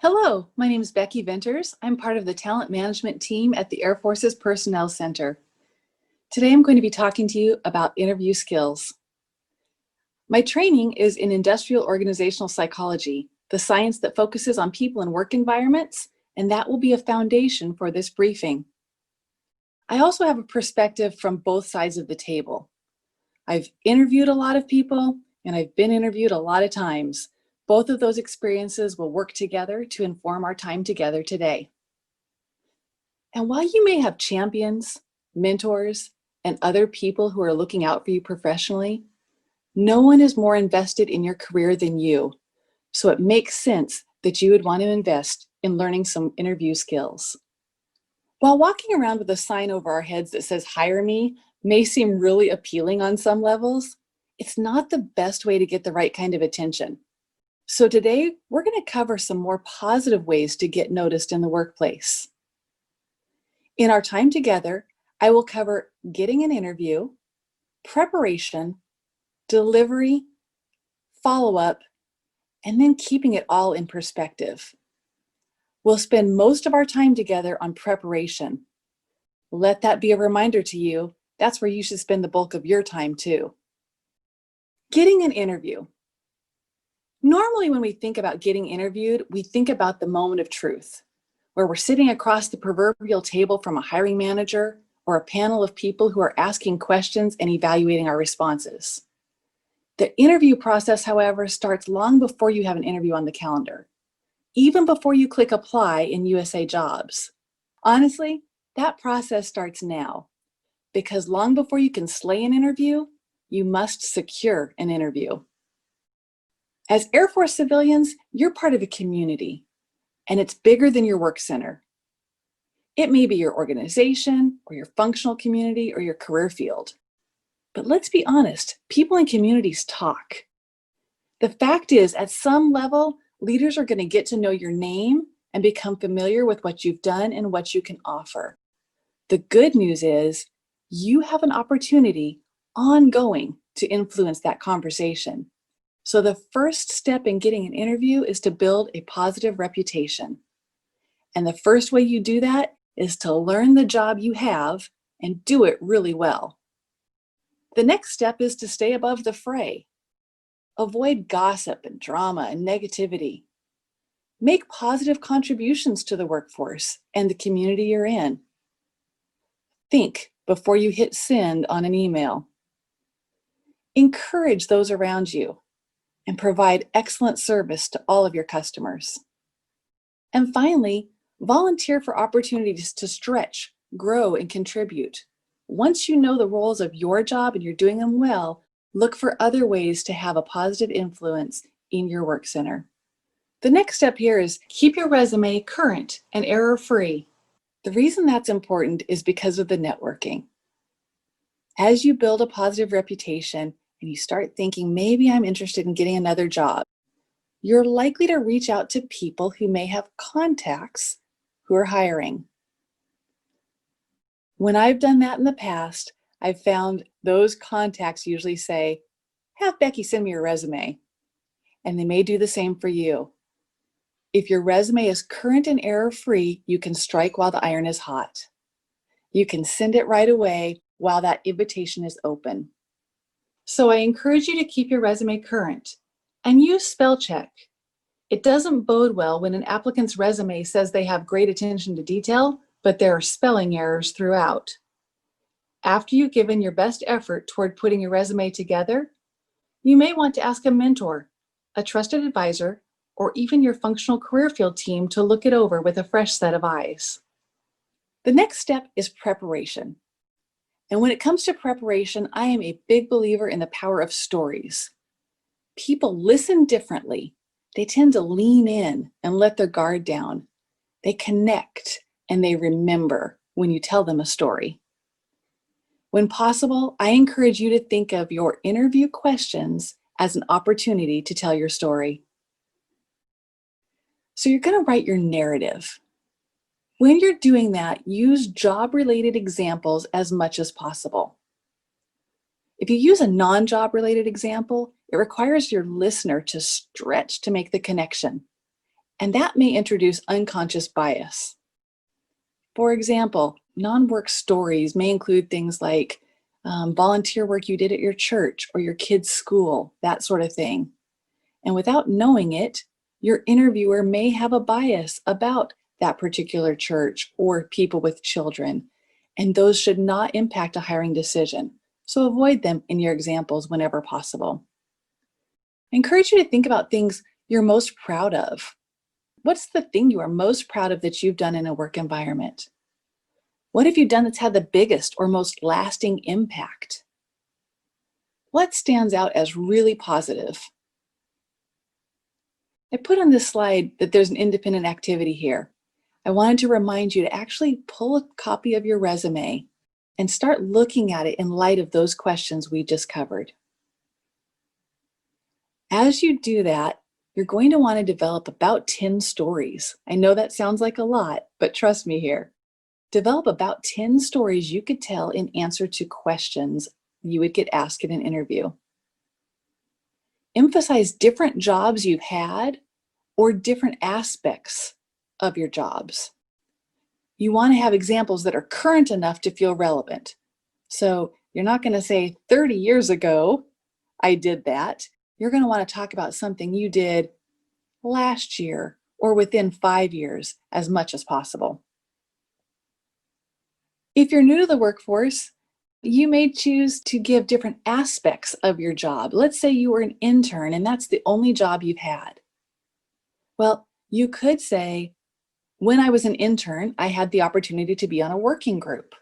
Hello, my name is Becky Venters. I'm part of the talent management team at the Air Force's Personnel Center. Today I'm going to be talking to you about interview skills. My training is in industrial organizational psychology, the science that focuses on people and work environments, and that will be a foundation for this briefing. I also have a perspective from both sides of the table. I've interviewed a lot of people, and I've been interviewed a lot of times. Both of those experiences will work together to inform our time together today. And while you may have champions, mentors, and other people who are looking out for you professionally, no one is more invested in your career than you. So it makes sense that you would want to invest in learning some interview skills. While walking around with a sign over our heads that says "Hire me" may seem really appealing on some levels, it's not the best way to get the right kind of attention. So today, we're going to cover some more positive ways to get noticed in the workplace. In our time together, I will cover getting an interview, preparation, delivery, follow-up, and then keeping it all in perspective. We'll spend most of our time together on preparation. Let that be a reminder to you, that's where you should spend the bulk of your time too. Getting an interview. Normally, when we think about getting interviewed, we think about the moment of truth, where we're sitting across the proverbial table from a hiring manager or a panel of people who are asking questions and evaluating our responses. The interview process, however, starts long before you have an interview on the calendar, even before you click apply in USA Jobs. Honestly, that process starts now, because long before you can slay an interview, you must secure an interview. As Air Force civilians, you're part of a community, and it's bigger than your work center. It may be your organization, or your functional community, or your career field. But let's be honest, people in communities talk. The fact is, at some level, leaders are going to get to know your name and become familiar with what you've done and what you can offer. The good news is, you have an opportunity ongoing to influence that conversation. So the first step in getting an interview is to build a positive reputation. And the first way you do that is to learn the job you have and do it really well. The next step is to stay above the fray. Avoid gossip and drama and negativity. Make positive contributions to the workforce and the community you're in. Think before you hit send on an email. Encourage those around you and provide excellent service to all of your customers. And finally, volunteer for opportunities to stretch, grow, and contribute. Once you know the roles of your job and you're doing them well, look for other ways to have a positive influence in your work center. The next step here is keep your resume current and error-free. The reason that's important is because of the networking. As you build a positive reputation and you start thinking, maybe I'm interested in getting another job, you're likely to reach out to people who may have contacts who are hiring. When I've done that in the past, I've found those contacts usually say, have Becky send me your resume. And they may do the same for you. If your resume is current and error-free, you can strike while the iron is hot. You can send it right away while that invitation is open. So I encourage you to keep your resume current and use spell check. It doesn't bode well when an applicant's resume says they have great attention to detail, but there are spelling errors throughout. After you've given your best effort toward putting your resume together, you may want to ask a mentor, a trusted advisor, or even your functional career field team to look it over with a fresh set of eyes. The next step is preparation. And when it comes to preparation, I am a big believer in the power of stories. People listen differently. They tend to lean in and let their guard down. They connect and they remember when you tell them a story. When possible, I encourage you to think of your interview questions as an opportunity to tell your story. So you're going to write your narrative. When you're doing that, use job-related examples as much as possible. If you use a non-job related example, it requires your listener to stretch to make the connection. and that may introduce unconscious bias. For example, non-work stories may include things like volunteer work you did at your church or your kid's school, that sort of thing. And without knowing it, your interviewer may have a bias about that particular church or people with children, and those should not impact a hiring decision. So avoid them in your examples whenever possible. I encourage you to think about things you're most proud of. What's the thing you are most proud of that you've done in a work environment? What have you done that's had the biggest or most lasting impact? What stands out as really positive? I put on this slide that there's an independent activity here. I wanted to remind you to actually pull a copy of your resume and start looking at it in light of those questions we just covered. As you do that, you're going to want to develop about 10 stories. I know that sounds like a lot, but trust me here. Develop about 10 stories you could tell in answer to questions you would get asked in an interview. Emphasize different jobs you've had or different aspects of your jobs. You want to have examples that are current enough to feel relevant. So you're not going to say 30 years ago, I did that. You're going to want to talk about something you did last year or within 5 years as much as possible. If you're new to the workforce, you may choose to give different aspects of your job. Let's say you were an intern and that's the only job you've had. Well, you could say, when I was an intern, I had the opportunity to be on a working group.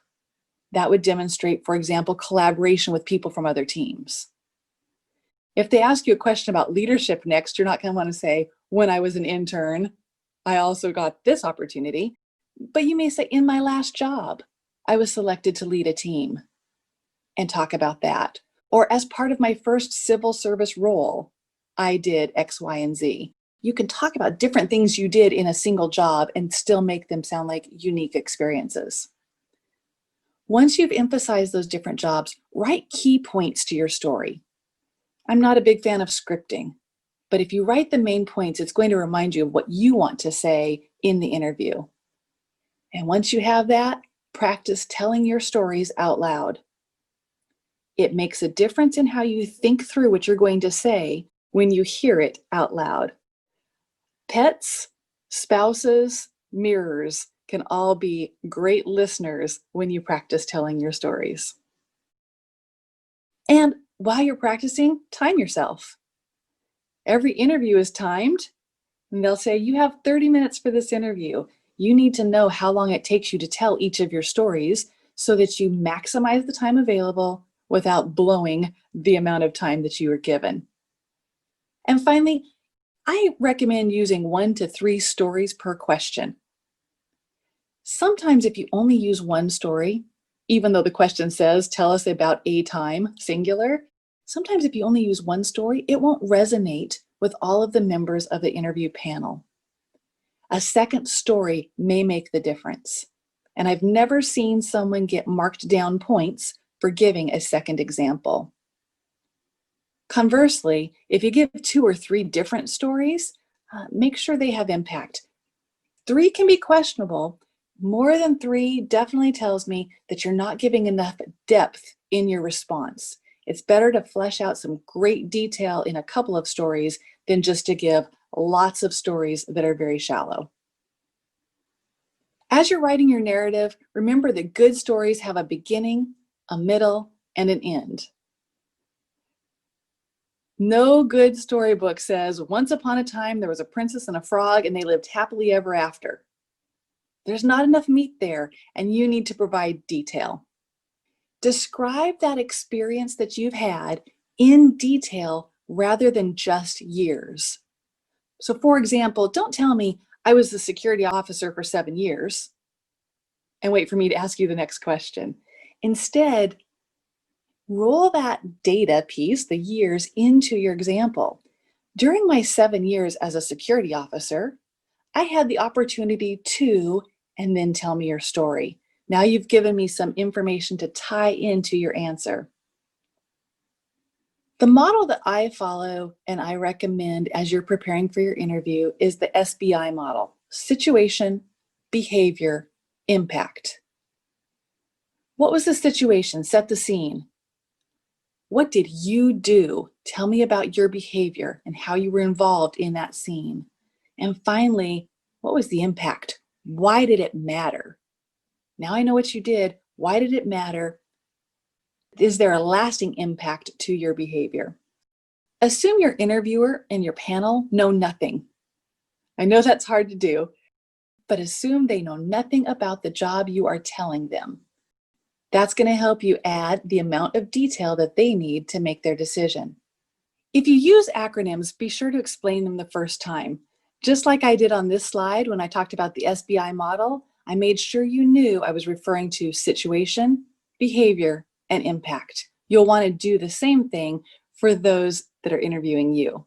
That would demonstrate, for example, collaboration with people from other teams. If they ask you a question about leadership next, you're not going to want to say, when I was an intern, I also got this opportunity. But you may say, in my last job, I was selected to lead a team, and talk about that. Or as part of my first civil service role, I did X, Y, and Z. You can talk about different things you did in a single job and still make them sound like unique experiences. Once you've emphasized those different jobs, write key points to your story. I'm not a big fan of scripting, but if you write the main points, it's going to remind you of what you want to say in the interview. And once you have that, practice telling your stories out loud. It makes a difference in how you think through what you're going to say when you hear it out loud. Pets, spouses, mirrors can all be great listeners when you practice telling your stories. And while you're practicing, time yourself. Every interview is timed, and they'll say, you have 30 minutes for this interview. You need to know how long it takes you to tell each of your stories so that you maximize the time available without blowing the amount of time that you were given. And finally, I recommend using 1 to 3 stories per question. Sometimes if you only use one story, even though the question says, tell us about a time, singular, sometimes if you only use one story, it won't resonate with all of the members of the interview panel. A second story may make the difference. And I've never seen someone get marked down points for giving a second example. Conversely, if you give 2 or 3 different stories, make sure they have impact. 3 can be questionable. More than 3 definitely tells me that you're not giving enough depth in your response. It's better to flesh out some great detail in a couple of stories than just to give lots of stories that are very shallow. As you're writing your narrative, remember that good stories have a beginning, a middle, and an end. No good storybook says, once upon a time there was a princess and a frog and they lived happily ever after. There's not enough meat there, and you need to provide detail. Describe that experience that you've had in detail rather than just years. So for example, don't tell me I was the security officer for 7 years and wait for me to ask you the next question. Instead, roll that data piece, the years, into your example. During my 7 years as a security officer, I had the opportunity to, and then tell me your story. Now you've given me some information to tie into your answer. The model that I follow and I recommend as you're preparing for your interview is the SBI model: situation, behavior, impact. What was the situation? Set the scene. What did you do? Tell me about your behavior and how you were involved in that scene. And finally, what was the impact? Why did it matter? Now I know what you did. Why did it matter? Is there a lasting impact to your behavior? Assume your interviewer and your panel know nothing. I know that's hard to do, but assume they know nothing about the job you are telling them. That's going to help you add the amount of detail that they need to make their decision. If you use acronyms, be sure to explain them the first time. Just like I did on this slide when I talked about the SBI model, I made sure you knew I was referring to situation, behavior, and impact. You'll want to do the same thing for those that are interviewing you.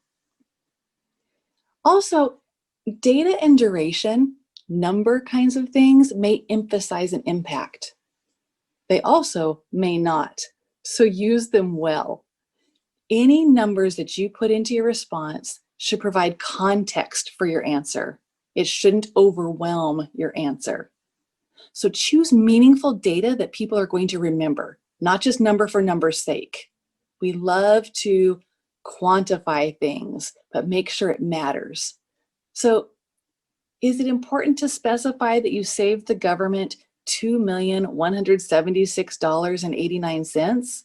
Also, data and duration, number kinds of things may emphasize an impact. They also may not, so use them well. Any numbers that you put into your response should provide context for your answer. It shouldn't overwhelm your answer. So choose meaningful data that people are going to remember, not just number for number's sake. We love to quantify things, but make sure it matters. So is it important to specify that you saved the government $2,176.89?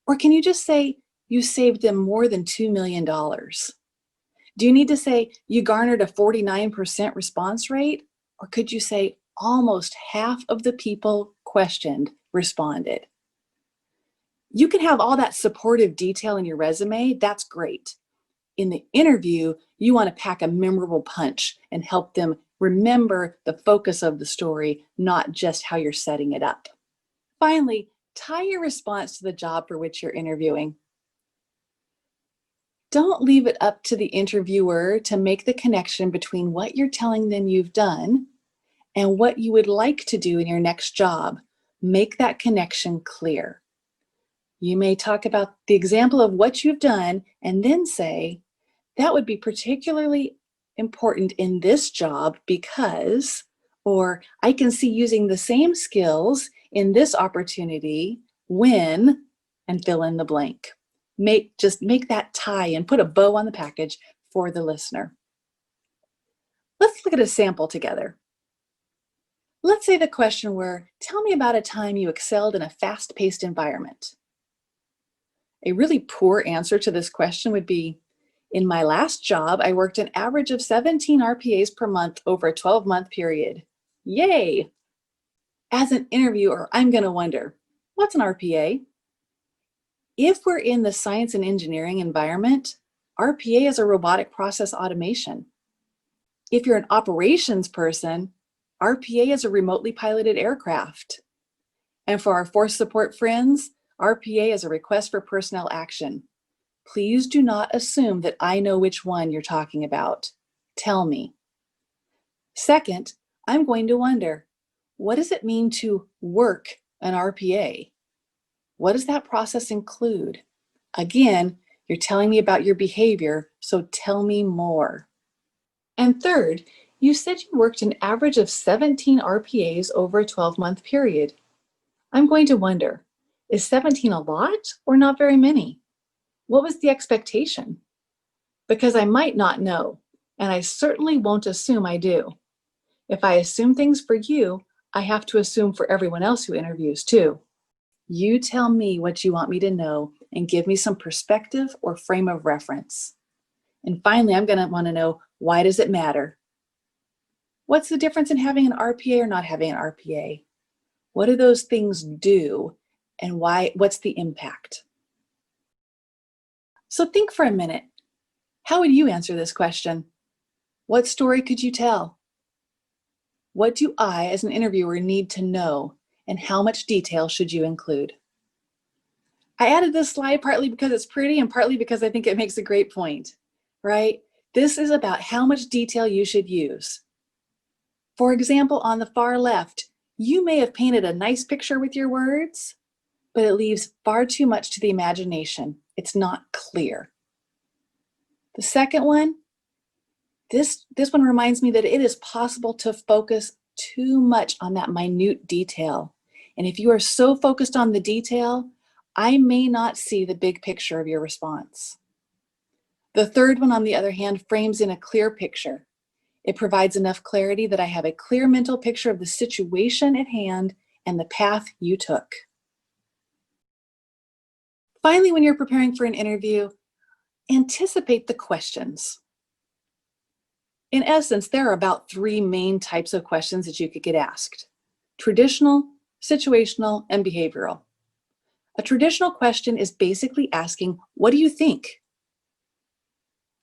Or can you just say you saved them more than $2 million? Do you need to say you garnered a 49% response rate? Or could you say almost half of the people questioned responded? You can have all that supportive detail in your resume. That's great. In the interview, you want to pack a memorable punch and help them remember the focus of the story, not just how you're setting it up. Finally, tie your response to the job for which you're interviewing. Don't leave it up to the interviewer to make the connection between what you're telling them you've done and what you would like to do in your next job. Make that connection clear. You may talk about the example of what you've done and then say, that would be particularly important in this job because, or I can see using the same skills in this opportunity when, and fill in the blank. Just make that tie and put a bow on the package for the listener. Let's look at a sample together. Let's say the question were, tell me about a time you excelled in a fast-paced environment. A really poor answer to this question would be, in my last job, I worked an average of 17 RPAs per month over a 12-month period. Yay! As an interviewer, I'm going to wonder, what's an RPA? If we're in the science and engineering environment, RPA is a robotic process automation. If you're an operations person, RPA is a remotely piloted aircraft. And for our force support friends, RPA is a request for personnel action. Please do not assume that I know which one you're talking about. Tell me. Second, I'm going to wonder, what does it mean to work an RPA? What does that process include? Again, you're telling me about your behavior, so tell me more. And third, you said you worked an average of 17 RPAs over a 12-month period. I'm going to wonder, is 17 a lot or not very many? What was the expectation? Because I might not know, and I certainly won't assume I do. If I assume things for you, I have to assume for everyone else who interviews too. You tell me what you want me to know and give me some perspective or frame of reference. And finally, I'm going to want to know, why does it matter? What's the difference in having an RPA or not having an RPA? What do those things do? And what's the impact? So think for a minute. How would you answer this question? What story could you tell? What do I, as an interviewer, need to know, and how much detail should you include? I added this slide partly because it's pretty and partly because I think it makes a great point, right? This is about how much detail you should use. For example, on the far left, you may have painted a nice picture with your words, but it leaves far too much to the imagination. It's not clear. The second one, this one reminds me that it is possible to focus too much on that minute detail. And if you are so focused on the detail, I may not see the big picture of your response. The third one, on the other hand, frames in a clear picture. It provides enough clarity that I have a clear mental picture of the situation at hand and the path you took. Finally, when you're preparing for an interview, anticipate the questions. In essence, there are about 3 main types of questions that you could get asked: traditional, situational, and behavioral. A traditional question is basically asking, what do you think?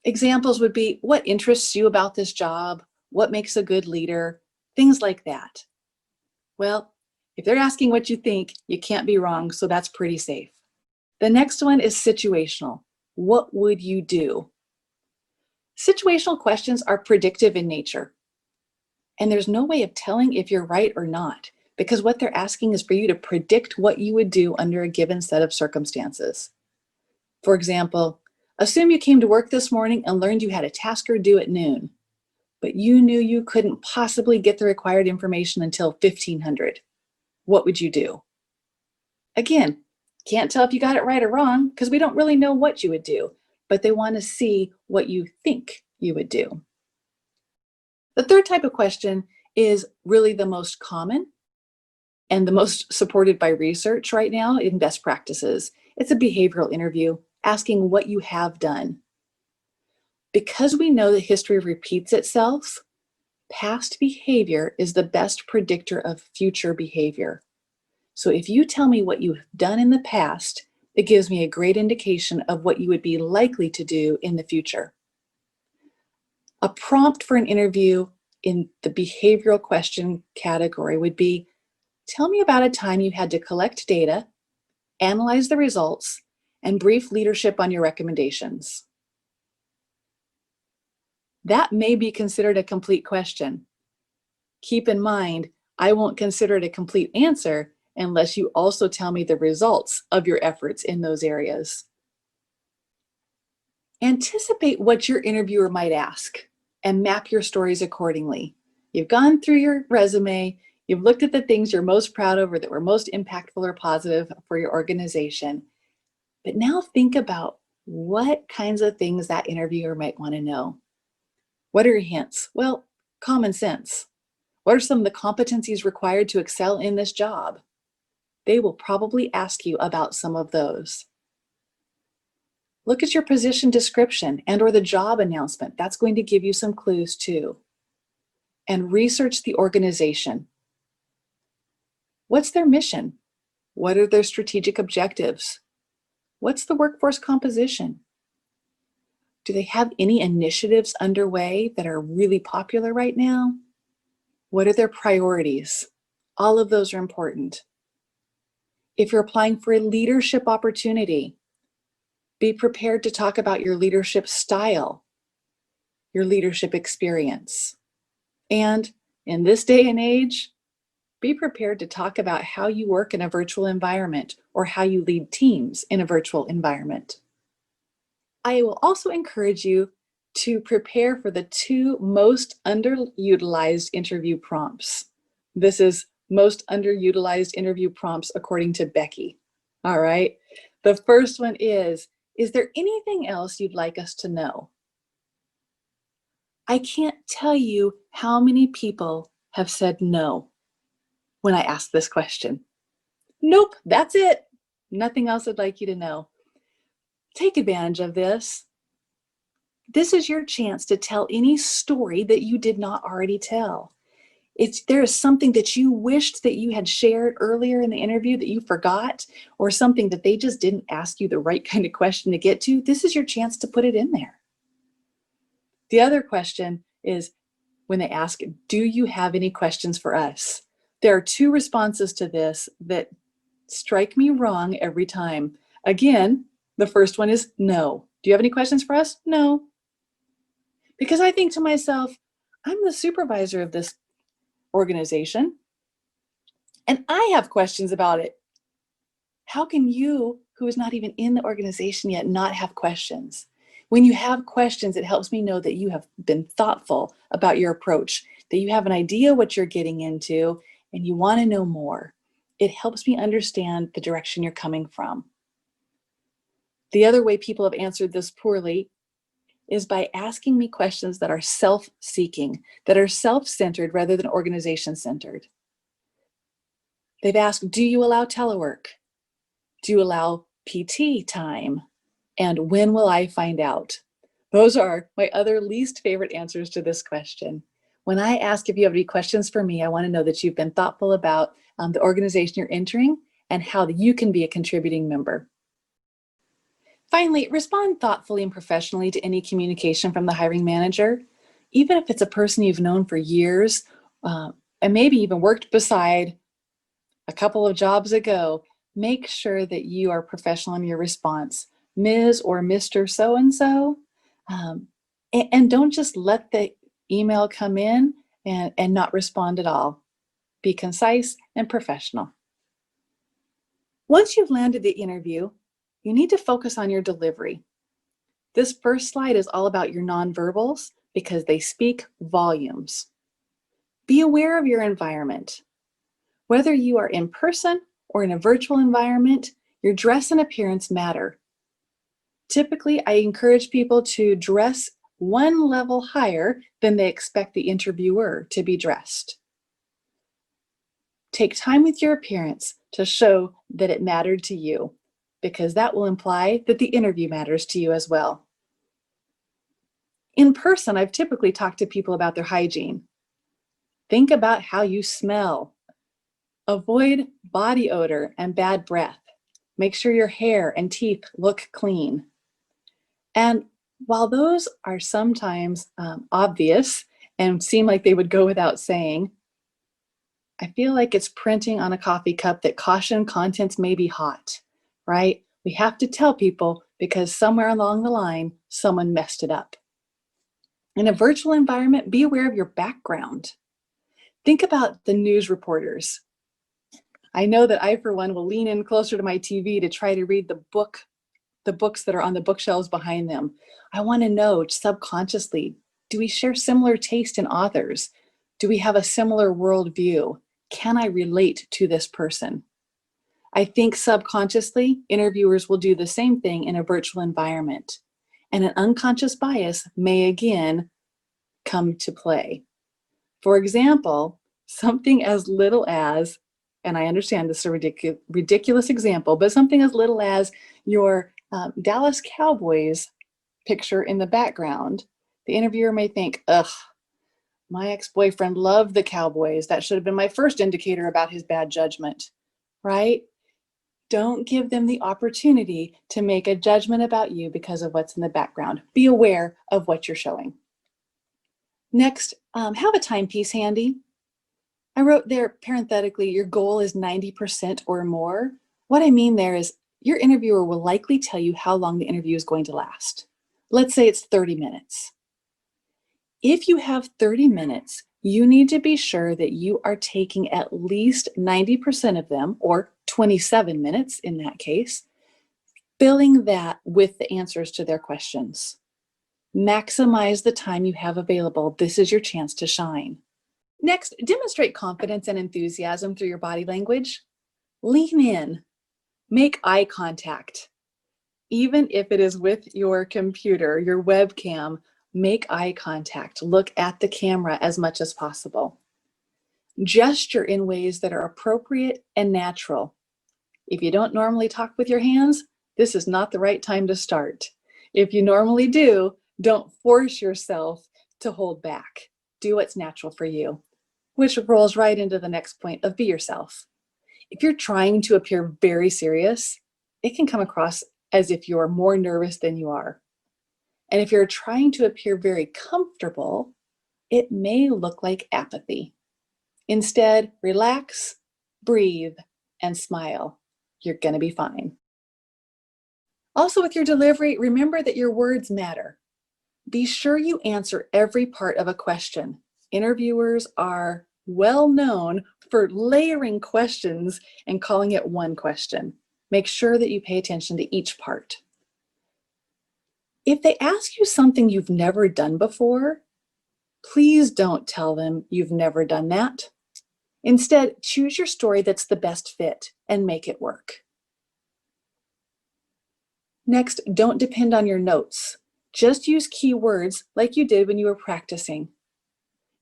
Examples would be, what interests you about this job? What makes a good leader? Things like that. Well, if they're asking what you think, you can't be wrong, so that's pretty safe. The next one is situational. What would you do? Situational questions are predictive in nature, and there's no way of telling if you're right or not, because what they're asking is for you to predict what you would do under a given set of circumstances. For example, assume you came to work this morning and learned you had a tasker due at noon, but you knew you couldn't possibly get the required information until 1500. What would you do? Again, can't tell if you got it right or wrong because we don't really know what you would do, but they want to see what you think you would do. The third type of question is really the most common and the most supported by research right now in best practices. It's a behavioral interview asking what you have done. Because we know that history repeats itself, past behavior is the best predictor of future behavior. So if you tell me what you've done in the past, it gives me a great indication of what you would be likely to do in the future. A prompt for an interview in the behavioral question category would be, tell me about a time you had to collect data, analyze the results, and brief leadership on your recommendations. That may be considered a complete question. Keep in mind, I won't consider it a complete answer unless you also tell me the results of your efforts in those areas. Anticipate what your interviewer might ask and map your stories accordingly. You've gone through your resume, you've looked at the things you're most proud of or that were most impactful or positive for your organization. But now think about what kinds of things that interviewer might want to know. What are your hints? Well, common sense. What are some of the competencies required to excel in this job? They will probably ask you about some of those. Look at your position description and or the job announcement. That's going to give you some clues too. And research the organization. What's their mission? What are their strategic objectives? What's the workforce composition? Do they have any initiatives underway that are really popular right now? What are their priorities? All of those are important. If you're applying for a leadership opportunity, be prepared to talk about your leadership style, your leadership experience. And in this day and age, be prepared to talk about how you work in a virtual environment or how you lead teams in a virtual environment. I will also encourage you to prepare for the 2 most underutilized interview prompts. This is most underutilized interview prompts according to Becky. All right. The first one is there anything else you'd like us to know? I can't tell you how many people have said no when I ask this question. Nope, that's it. Nothing else I'd like you to know. Take advantage of this. This is your chance to tell any story that you did not already tell. If there is something that you wished that you had shared earlier in the interview that you forgot, or something that they just didn't ask you the right kind of question to get to, this is your chance to put it in there. The other question is when they ask, do you have any questions for us? There are 2 responses to this that strike me wrong every time. Again, the first one is no. Do you have any questions for us? No. Because I think to myself, I'm the supervisor of this organization, and I have questions about it. How can you, who is not even in the organization yet, not have questions? When you have questions, it helps me know that you have been thoughtful about your approach, that you have an idea what you're getting into, and you want to know more. It helps me understand the direction you're coming from. The other way people have answered this poorly is by asking me questions that are self-seeking, that are self-centered rather than organization-centered. They've asked, do you allow telework? Do you allow PT time? And when will I find out? Those are my other least favorite answers to this question. When I ask if you have any questions for me, I want to know that you've been thoughtful about the organization you're entering and how you can be a contributing member. Finally, respond thoughtfully and professionally to any communication from the hiring manager, even if it's a person you've known for years and maybe even worked beside a couple of jobs ago. Make sure that you are professional in your response. Ms. or Mr. So-and-so. And don't just let the email come in and not respond at all. Be concise and professional. Once you've landed the interview, you need to focus on your delivery. This first slide is all about your nonverbals because they speak volumes. Be aware of your environment. Whether you are in person or in a virtual environment, your dress and appearance matter. Typically, I encourage people to dress one level higher than they expect the interviewer to be dressed. Take time with your appearance to show that it mattered to you, because that will imply that the interview matters to you as well. In person, I've typically talked to people about their hygiene. Think about how you smell. Avoid body odor and bad breath. Make sure your hair and teeth look clean. And while those are sometimes obvious and seem like they would go without saying, I feel like it's printing on a coffee cup that caution contents may be hot, right? We have to tell people because somewhere along the line, someone messed it up. In a virtual environment, be aware of your background. Think about the news reporters. I know that I, for one, will lean in closer to my TV to try to read the books that are on the bookshelves behind them. I want to know subconsciously, do we share similar taste in authors? Do we have a similar worldview? Can I relate to this person? I think subconsciously, interviewers will do the same thing in a virtual environment. And an unconscious bias may again come to play. For example, something as little as, and I understand this is a ridiculous example, but something as little as your Dallas Cowboys picture in the background, the interviewer may think, ugh, my ex-boyfriend loved the Cowboys. That should have been my first indicator about his bad judgment, right? Don't give them the opportunity to make a judgment about you because of what's in the background. Be aware of what you're showing. Next, have a timepiece handy. I wrote there parenthetically, your goal is 90% or more. What I mean there is your interviewer will likely tell you how long the interview is going to last. Let's say it's 30 minutes. If you have 30 minutes, you need to be sure that you are taking at least 90% of them, or 27 minutes in that case, filling that with the answers to their questions. Maximize the time you have available. This is your chance to shine. Next, demonstrate confidence and enthusiasm through your body language. Lean in, make eye contact. Even if it is with your computer, your webcam, make eye contact. Look at the camera as much as possible. Gesture in ways that are appropriate and natural. If you don't normally talk with your hands, this is not the right time to start. If you normally do, don't force yourself to hold back. Do what's natural for you, which rolls right into the next point of be yourself. If you're trying to appear very serious, it can come across as if you're more nervous than you are. And if you're trying to appear very comfortable, it may look like apathy. Instead, relax, breathe, and smile. You're going to be fine. Also, with your delivery, remember that your words matter. Be sure you answer every part of a question. Interviewers are well known for layering questions and calling it one question. Make sure that you pay attention to each part. If they ask you something you've never done before, please don't tell them you've never done that. Instead, choose your story that's the best fit and make it work. Next, don't depend on your notes. Just use keywords like you did when you were practicing.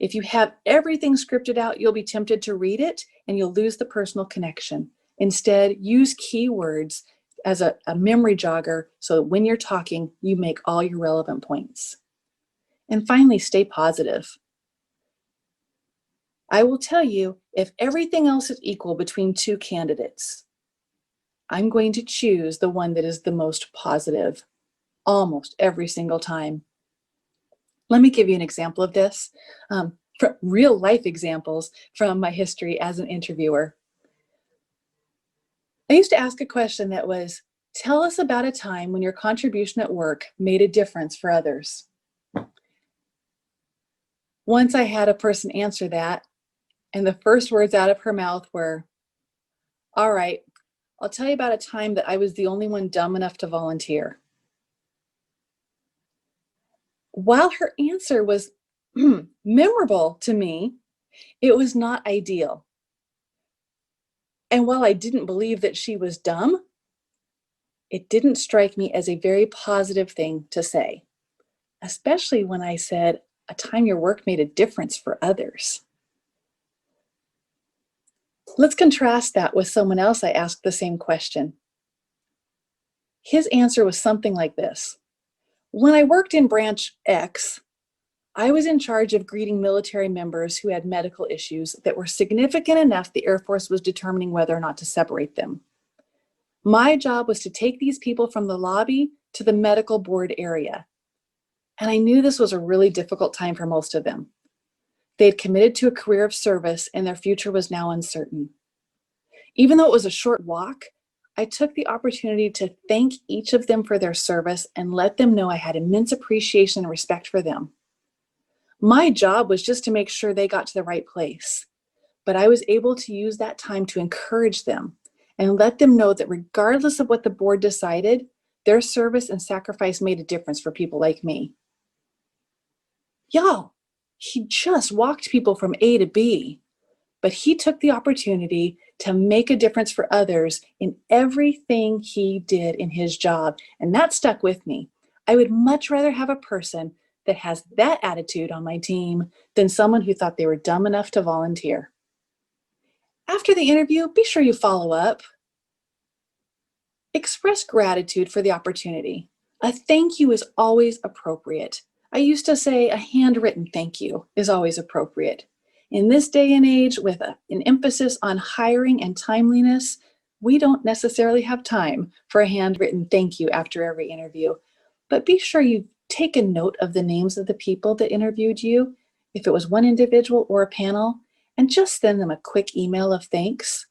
If you have everything scripted out, you'll be tempted to read it and you'll lose the personal connection. Instead, use keywords as a memory jogger so that when you're talking, you make all your relevant points. And finally, stay positive. I will tell you, if everything else is equal between two candidates, I'm going to choose the one that is the most positive almost every single time. Let me give you an example of this, from real life examples from my history as an interviewer. I used to ask a question that was, tell us about a time when your contribution at work made a difference for others. Once I had a person answer that, and the first words out of her mouth were, all right, I'll tell you about a time that I was the only one dumb enough to volunteer. While her answer was memorable to me, it was not ideal. And while I didn't believe that she was dumb, it didn't strike me as a very positive thing to say, especially when I said, a time your work made a difference for others. Let's contrast that with someone else I asked the same question. His answer was something like this. When I worked in branch X, I was in charge of greeting military members who had medical issues that were significant enough the Air Force was determining whether or not to separate them. My job was to take these people from the lobby to the medical board area. And I knew this was a really difficult time for most of them. They had committed to a career of service and their future was now uncertain. Even though it was a short walk, I took the opportunity to thank each of them for their service and let them know I had immense appreciation and respect for them. My job was just to make sure they got to the right place, but I was able to use that time to encourage them and let them know that regardless of what the board decided, their service and sacrifice made a difference for people like me. Y'all, he just walked people from A to B, but he took the opportunity to make a difference for others in everything he did in his job, and that stuck with me. I would much rather have a person that has that attitude on my team than someone who thought they were dumb enough to volunteer. After the interview, be sure you follow up. Express gratitude for the opportunity. A thank you is always appropriate. I used to say a handwritten thank you is always appropriate. In this day and age, with an emphasis on hiring and timeliness, we don't necessarily have time for a handwritten thank you after every interview. But be sure you take a note of the names of the people that interviewed you, if it was one individual or a panel, and just send them a quick email of thanks.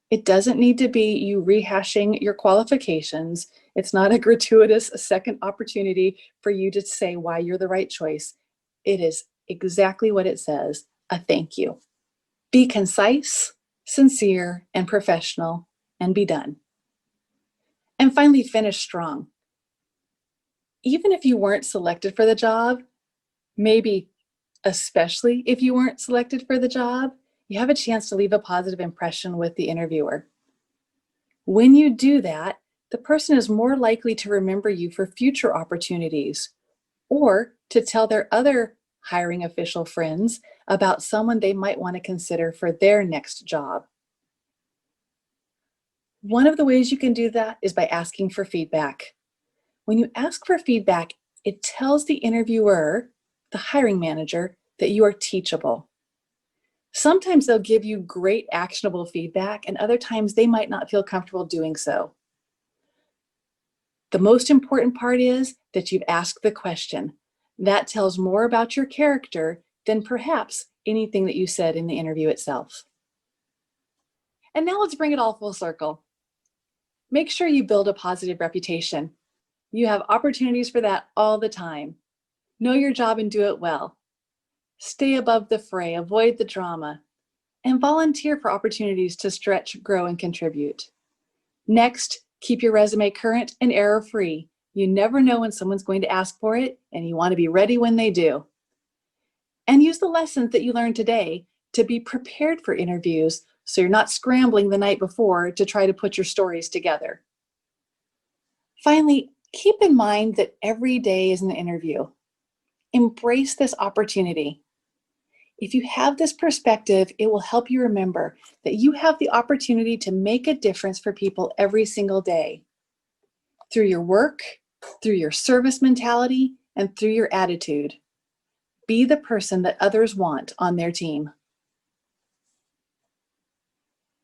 It doesn't need to be you rehashing your qualifications. It's not a gratuitous second opportunity for you to say why you're the right choice. It is exactly what it says, a thank you. Be concise, sincere, and professional, and be done. And finally, finish strong. Even if you weren't selected for the job, maybe especially if you weren't selected for the job, you have a chance to leave a positive impression with the interviewer. When you do that, the person is more likely to remember you for future opportunities or to tell their other hiring official friends about someone they might want to consider for their next job. One of the ways you can do that is by asking for feedback. When you ask for feedback, it tells the interviewer, the hiring manager, that you are teachable. Sometimes they'll give you great actionable feedback, and other times they might not feel comfortable doing so. The most important part is that you've asked the question. That tells more about your character than perhaps anything that you said in the interview itself. And now let's bring it all full circle. Make sure you build a positive reputation. You have opportunities for that all the time. Know your job and do it well. Stay above the fray, avoid the drama, and volunteer for opportunities to stretch, grow, and contribute. Next, keep your resume current and error-free. You never know when someone's going to ask for it, and you want to be ready when they do. And use the lessons that you learned today to be prepared for interviews so you're not scrambling the night before to try to put your stories together. Finally, keep in mind that every day is an interview. Embrace this opportunity. If you have this perspective, it will help you remember that you have the opportunity to make a difference for people every single day. Through your work, through your service mentality, and through your attitude. Be the person that others want on their team.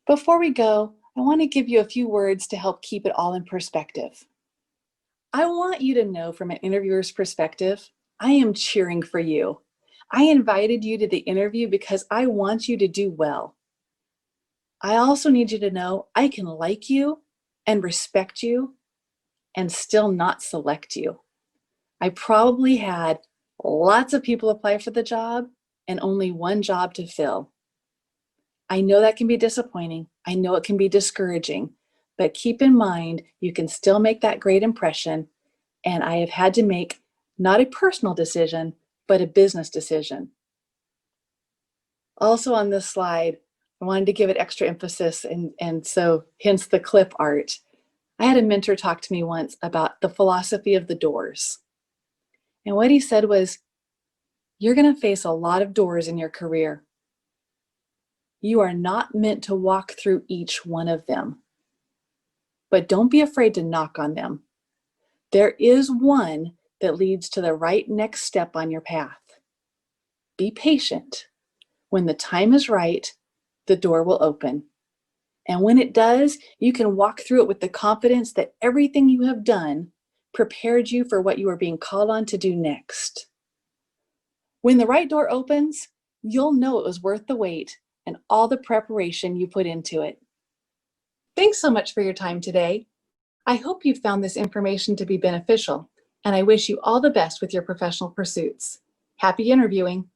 Before we go, I want to give you a few words to help keep it all in perspective. I want you to know from an interviewer's perspective, I am cheering for you. I invited you to the interview because I want you to do well. I also need you to know I can like you and respect you and still not select you. I probably had lots of people apply for the job and only one job to fill. I know that can be disappointing. I know it can be discouraging, but keep in mind, you can still make that great impression. And I have had to make not a personal decision, but a business decision. Also on this slide, I wanted to give it extra emphasis, and so hence the clip art. I had a mentor talk to me once about the philosophy of the doors. And what he said was, you're going to face a lot of doors in your career. You are not meant to walk through each one of them, but don't be afraid to knock on them. There is one that leads to the right next step on your path. Be patient. When the time is right, the door will open. And when it does, you can walk through it with the confidence that everything you have done prepared you for what you are being called on to do next. When the right door opens, you'll know it was worth the wait and all the preparation you put into it. Thanks so much for your time today. I hope you found this information to be beneficial, and I wish you all the best with your professional pursuits. Happy interviewing.